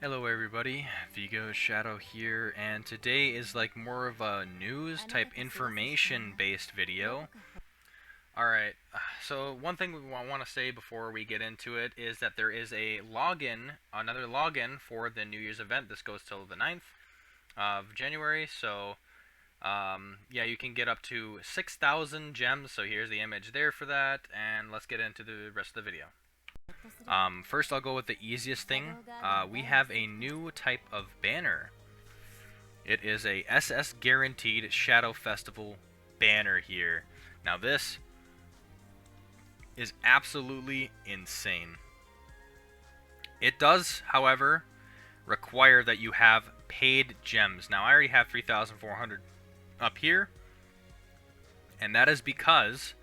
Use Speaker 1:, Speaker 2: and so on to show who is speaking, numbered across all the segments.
Speaker 1: Hello everybody, Vigo Shadow here, and today is like more of a news type information based video. Alright, so one thing we want to say before we get into it is that there is a login, another login for the New Year's event. This goes till the 9th of January, so yeah, you can get up to 6,000 gems, so here's the image there for that, and let's get into the rest of the video. First I'll go with the easiest thing. We have a new type of banner. It is a SS Guaranteed Shadow Festival banner here. Now this is absolutely insane. It does, however, require that you have paid gems. Now I already have 3,400 up here, and that is because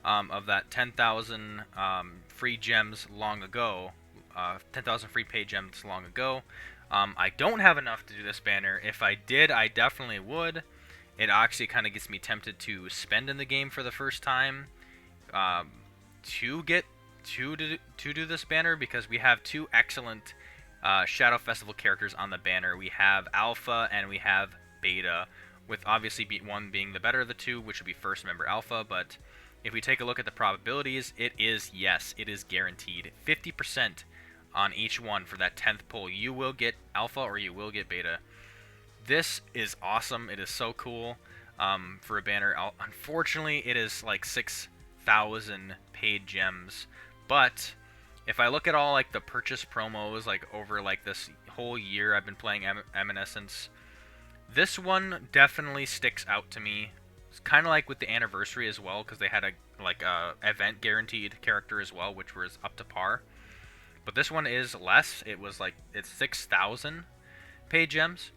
Speaker 1: of that 10,000 free gems long ago, 10,000 free paid gems long ago. I don't have enough to do this banner. If I did, I definitely would. It actually kind of gets me tempted to spend in the game for the first time to get to do this banner, because we have two excellent Shadow Festival characters on the banner. We have Alpha and we have Beta, with obviously one being the better of the two, which would be first member Alpha. But if we take a look at the probabilities, it is, yes, it is guaranteed. 50% on each one for that 10th pull. You will get Alpha or you will get Beta. This is awesome. It is so cool for a banner. Unfortunately, it is like 6,000 paid gems. But if I look at all like the purchase promos like over like this whole year I've been playing Eminence, this one definitely sticks out to me. It's kind of like with the anniversary as well, because they had a event guaranteed character as well, which was up to par. But this one is less. It was like, it's 6,000 paid gems,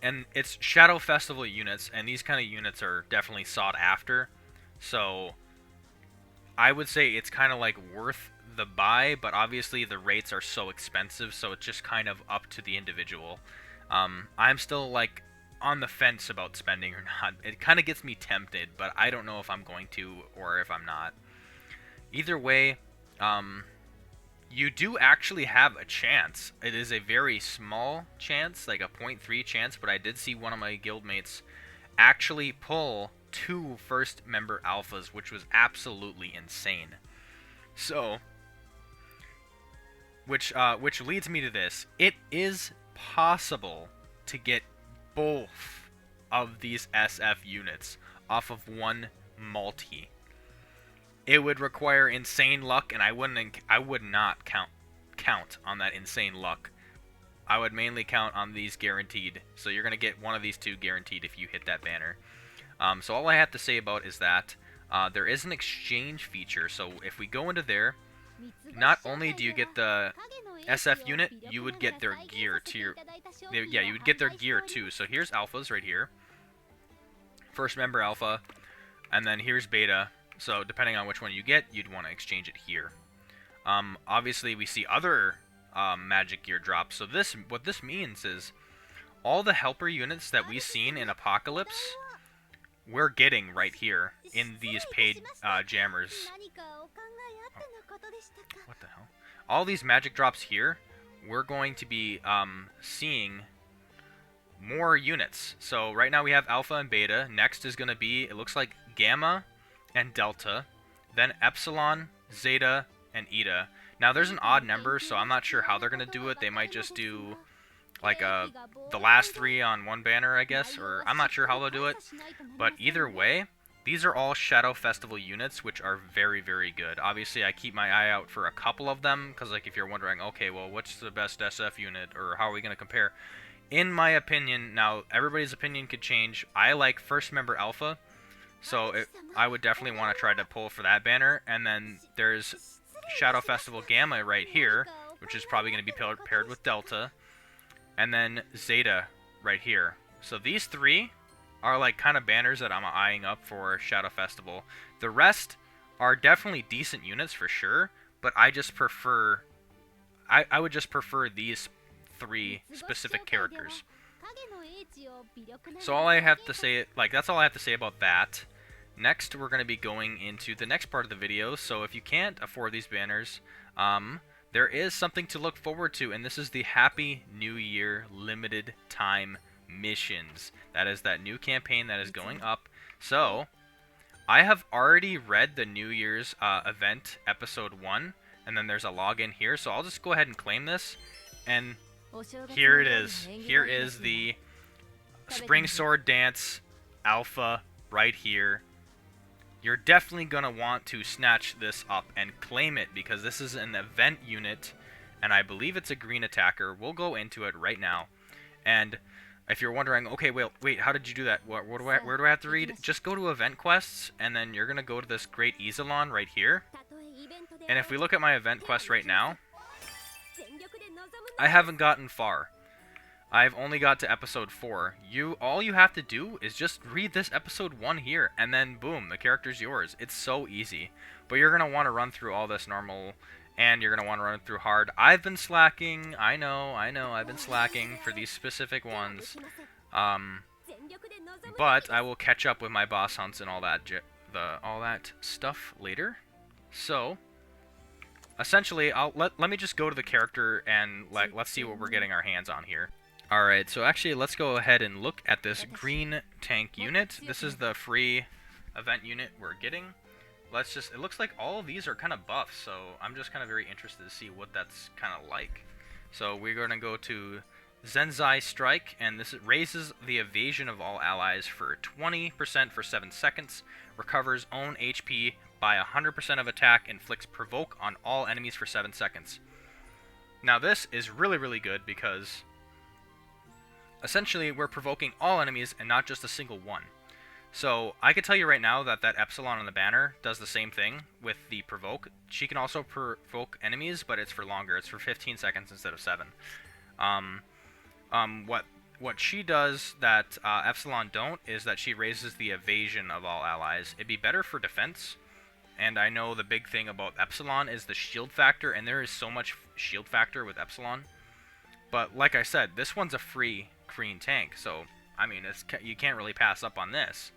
Speaker 1: and it's Shadow Festival units, and these kind of units are definitely sought after. So I would say it's kind of like worth the buy, but obviously the rates are so expensive, so it's just kind of up to the individual. I'm still like on the fence about spending or not. It kind of gets me tempted, but I don't know if I'm going to or if I'm not. Either way, you do actually have a chance. It is a very small chance, like a 0.3 chance, but I did see one of my guildmates actually pull 2 first member alphas, which was absolutely insane. So, which leads me to this. It is possible to get both of these SF units off of one multi. It would require insane luck, and I would not count on that insane luck. I would mainly count on these guaranteed. So you're gonna get one of these two guaranteed if you hit that banner. So all I have to say about is that there is an exchange feature. So if we go into there, not only do you get the SF unit, you would get their gear to your... Yeah, you would get their gear too. So here's Alphas right here. First member Alpha. And then here's Beta. So depending on which one you get, you'd want to exchange it here. Obviously, we see other magic gear drops. So what this means is all the helper units that we've seen in Apocalypse, we're getting right here in these paid jammers. What the hell? All these magic drops here, we're going to be seeing more units. So right now we have Alpha and Beta. Next is going to be, it looks like Gamma and Delta. Then Epsilon, Zeta, and Eta. Now there's an odd number, so I'm not sure how they're going to do it. They might just do like the last 3 on one banner, I guess, or I'm not sure how they'll do it. But either way, these are all Shadow Festival units, which are very, very good. Obviously, I keep my eye out for a couple of them, because like if you're wondering, okay, well, what's the best SF unit, or how are we going to compare? In my opinion, now everybody's opinion could change. I like first member Alpha, so I would definitely want to try to pull for that banner. And then there's Shadow Festival Gamma right here, which is probably going to be paired with Delta. And then Zeta right here. So these 3 are like kind of banners that I'm eyeing up for Shadow Festival. The rest are definitely decent units for sure, but I just prefer... I would just prefer these 3 specific characters. So all I have to say, like, that's all I have to say about that. Next, we're going to be going into the next part of the video. So if you can't afford these banners, there is something to look forward to, and this is the Happy New Year limited time missions. That is that new campaign that is going up. So, I have already read the New Year's event, episode 1, and then there's a login here, so I'll just go ahead and claim this, and here it is. Here is the Spring Sword Dance Alpha right here. You're definitely going to want to snatch this up and claim it, because this is an event unit, and I believe it's a green attacker. We'll go into it right now. And if you're wondering, okay, wait, how did you do that? Where do I have to read? Just go to event quests, and then you're going to go to this Great Isolon right here. And if we look at my event quest right now, I haven't gotten far. I've only got to episode 4. All you have to do is just read this episode 1 here, and then boom, the character's yours. It's so easy. But you're going to want to run through all this normal, and you're going to want to run through hard. I've been slacking. I know, I've been slacking for these specific ones. But I will catch up with my boss hunts and all that stuff later. So, essentially, let me just go to the character and let's see what we're getting our hands on here. Alright, so actually let's go ahead and look at this green tank unit. This is the free event unit we're getting. It looks like all of these are kind of buffs, so I'm just kind of very interested to see what that's kind of like. So we're going to go to Zenzai Strike, and this raises the evasion of all allies for 20% for 7 seconds, recovers own HP by 100% of attack, inflicts provoke on all enemies for 7 seconds. Now this is really, really good because essentially we're provoking all enemies and not just a single one. So I can tell you right now that Epsilon on the banner does the same thing with the provoke. She can also provoke enemies, but it's for longer. It's for 15 seconds instead of 7. What she does that Epsilon don't is that she raises the evasion of all allies. It'd be better for defense. And I know the big thing about Epsilon is the shield factor, and there is so much shield factor with Epsilon. But like I said, this one's a free green tank, so I mean, you can't really pass up on this.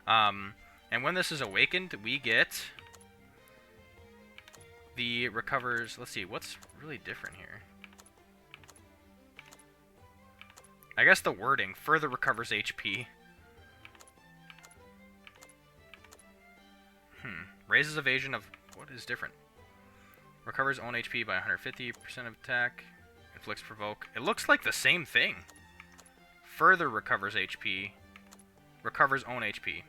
Speaker 1: And when this is awakened, we get the recovers. Let's see, what's really different here? I guess the wording further recovers HP. Raises evasion of... What is different? Recovers own HP by 150% of attack. Inflicts provoke. It looks like the same thing. Further recovers HP. Recovers own HP.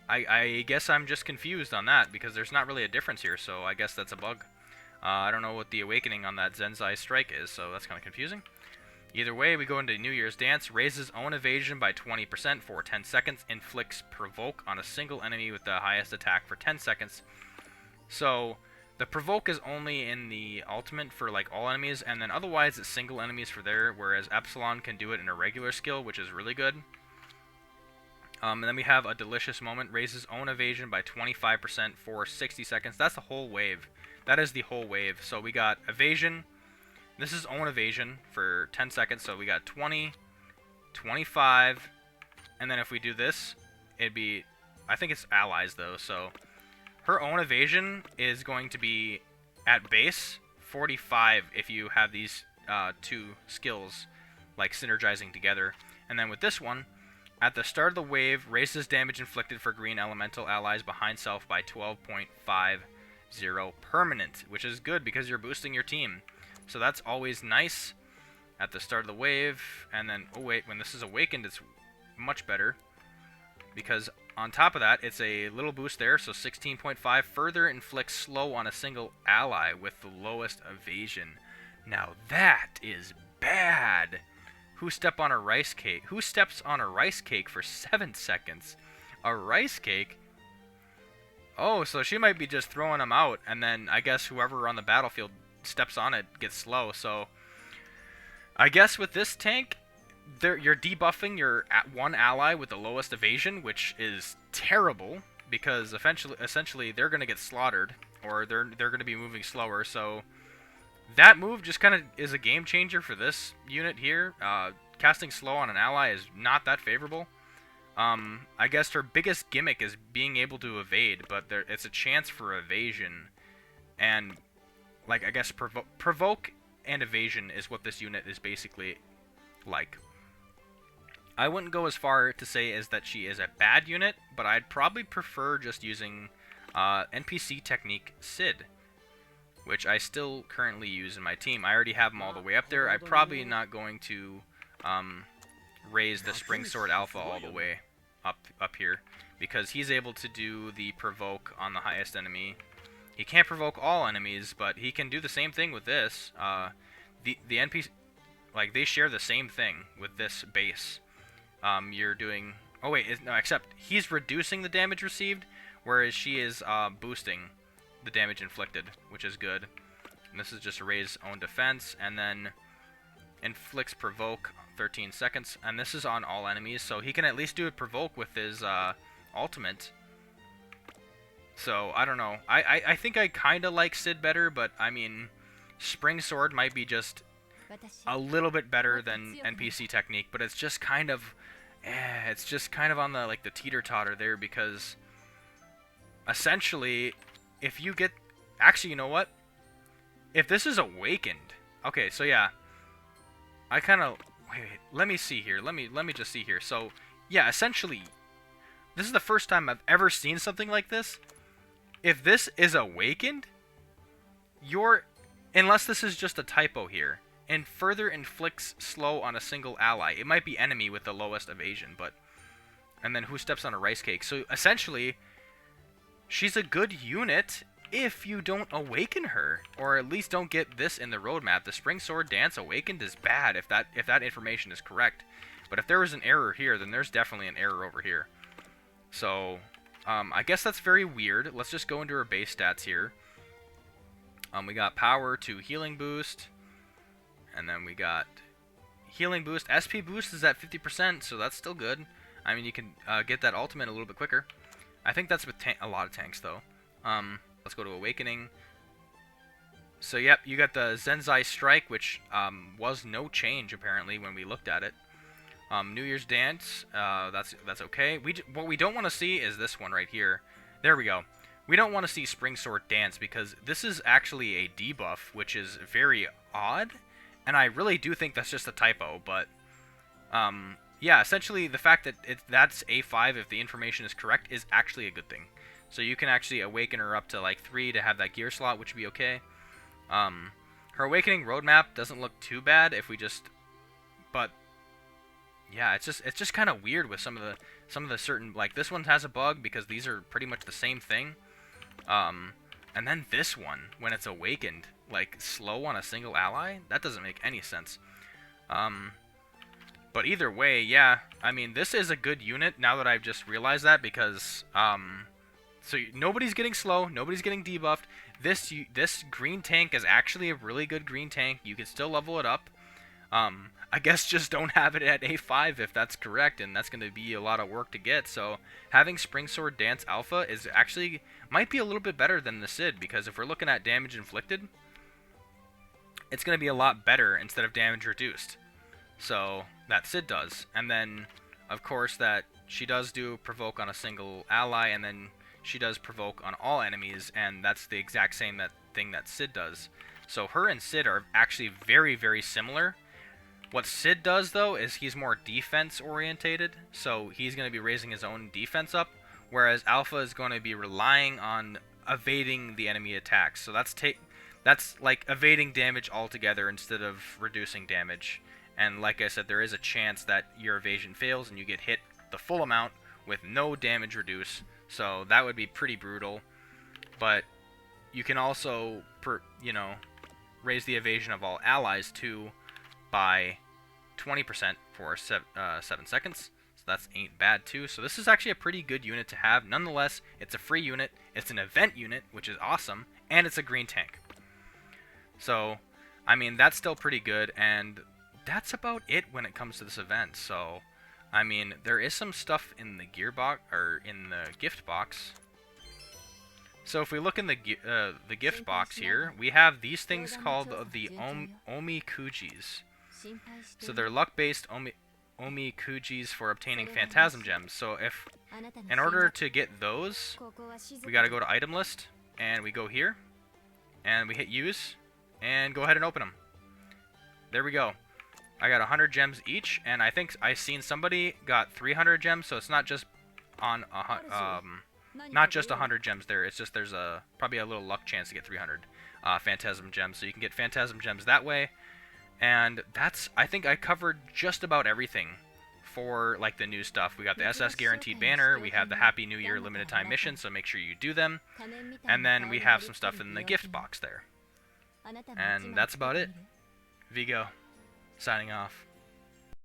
Speaker 1: I guess I'm just confused on that, because there's not really a difference here, so I guess that's a bug. I don't know what the awakening on that Zenzai Strike is, so that's kind of confusing. Either way, we go into New Year's Dance. Raises own evasion by 20% for 10 seconds. Inflicts provoke on a single enemy with the highest attack for 10 seconds. So, the provoke is only in the ultimate for like all enemies, and then otherwise it's single enemies for there, whereas Epsilon can do it in a regular skill, which is really good. And then we have a Delicious Moment. Raises own evasion by 25% for 60 seconds. That's the whole wave. That is the whole wave. So we got evasion. This is own evasion for 10 seconds, so we got 20, 25, and then if we do this, it'd be, I think it's allies though, so her own evasion is going to be at base 45 if you have these two skills like synergizing together. And then with this one, at the start of the wave, raises damage inflicted for green elemental allies behind self by 12.50 permanent, which is good because you're boosting your team. So that's always nice at the start of the wave. And then, oh wait, when this is awakened, it's much better. Because on top of that, it's a little boost there. So 16.5 further inflicts slow on a single ally with the lowest evasion. Now that is bad. Who steps on a rice cake? Who steps on a rice cake for 7 seconds? A rice cake? Oh, so she might be just throwing them out. And then I guess whoever on the battlefield steps on it gets slow. So I guess with this tank, you're debuffing your one ally with the lowest evasion, which is terrible because essentially they're going to get slaughtered, or they're going to be moving slower. So that move just kind of is a game changer for this unit here. Casting slow on an ally is not that favorable. I guess her biggest gimmick is being able to evade, but it's a chance for evasion. And like, I guess, provoke and evasion is what this unit is basically like. I wouldn't go as far to say as that she is a bad unit, but I'd probably prefer just using NPC technique Sid, which I still currently use in my team. I already have them all the way up there. I'm probably not going to raise the Spring Sword Alpha all the way up here, because he's able to do the provoke on the highest enemy. He can't provoke all enemies, but he can do the same thing with this. The NPC, like, they share the same thing with this base. You're doing... Oh wait, no, except he's reducing the damage received, whereas she is boosting the damage inflicted, which is good. And this is just raise own defense, and then inflicts provoke 13 seconds, and this is on all enemies, so he can at least do a provoke with his ultimate. So I don't know. I think I kind of like Sid better, but I mean, Spring Sword might be just a little bit better than NPC technique, but it's just kind of on the, like, the teeter-totter there, because essentially, if you get... Actually, you know what? If this is awakened... Okay, so yeah. I kind of... Wait, let me see here. Let me just see here. So, yeah, essentially, this is the first time I've ever seen something like this. If this is awakened, unless this is just a typo here, and further inflicts slow on a single ally. It might be enemy with the lowest evasion, but... And then who steps on a rice cake? So, essentially, she's a good unit if you don't awaken her, or at least don't get this in the roadmap. The Spring Sword Dance awakened is bad if that information is correct. But if there was an error here, then there's definitely an error over here. So, I guess that's very weird. Let's just go into her base stats here. We got power to healing boost, and then we got healing boost. SP boost is at 50%, so that's still good. I mean, you can get that ultimate a little bit quicker. I think that's with a lot of tanks, though. Let's go to Awakening. So, yep, you got the Zenzai Strike, which was no change, apparently, when we looked at it. New Year's Dance, that's okay. What we don't want to see is this one right here. There we go. We don't want to see Spring Sword Dance, because this is actually a debuff, which is very odd. And I really do think that's just a typo, but... yeah, essentially, the fact that that's A5, if the information is correct, is actually a good thing. So you can actually awaken her up to, like, 3 to have that gear slot, which would be okay. Her awakening roadmap doesn't look too bad if we just... But, yeah, it's just kind of weird with some of the certain... Like, this one has a bug, because these are pretty much the same thing. And then this one, when it's awakened, like, slow on a single ally? That doesn't make any sense. But either way, yeah, I mean, this is a good unit now that I've just realized that, because, so nobody's getting slow, nobody's getting debuffed. This green tank is actually a really good green tank. You can still level it up. I guess just don't have it at A5 if that's correct, and that's going to be a lot of work to get. So having Spring Sword Dance Alpha is actually, might be a little bit better than the Sid, because if we're looking at damage inflicted, it's going to be a lot better instead of damage reduced. So that Sid does. And then, of course, that she does do provoke on a single ally, and then she does provoke on all enemies, and that's the exact same thing that Sid does. So her and Sid are actually very, very similar. What Sid does, though, is he's more defense-orientated, so he's going to be raising his own defense up, whereas Alpha is going to be relying on evading the enemy attacks. So that's like evading damage altogether instead of reducing damage. And like I said, there is a chance that your evasion fails and you get hit the full amount with no damage reduce. So that would be pretty brutal. But you can also, raise the evasion of all allies too by 20% for 7 seconds. So that's ain't bad too. So this is actually a pretty good unit to have. Nonetheless, it's a free unit. It's an event unit, which is awesome. And it's a green tank. So, I mean, that's still pretty good. And that's about it when it comes to this event. So, I mean, there is some stuff in the gearbox, or in the gift box. So if we look in the gift box here, we have these things called the Omikujis. So they're luck-based Omikujis for obtaining Phantasm Gems. So in order to get those, we gotta go to item list, and we go here, and we hit use, and go ahead and open them. There we go. I got 100 gems each, and I think I seen somebody got 300 gems, so it's not just on not just 100 gems there. It's just there's probably a little luck chance to get 300 Phantasm gems, so you can get Phantasm gems that way. And I think I covered just about everything for like the new stuff. We got the SS Guaranteed banner, we have the Happy New Year limited time missions, so make sure you do them. And then we have some stuff in the gift box there. And that's about it. Vigo, signing off.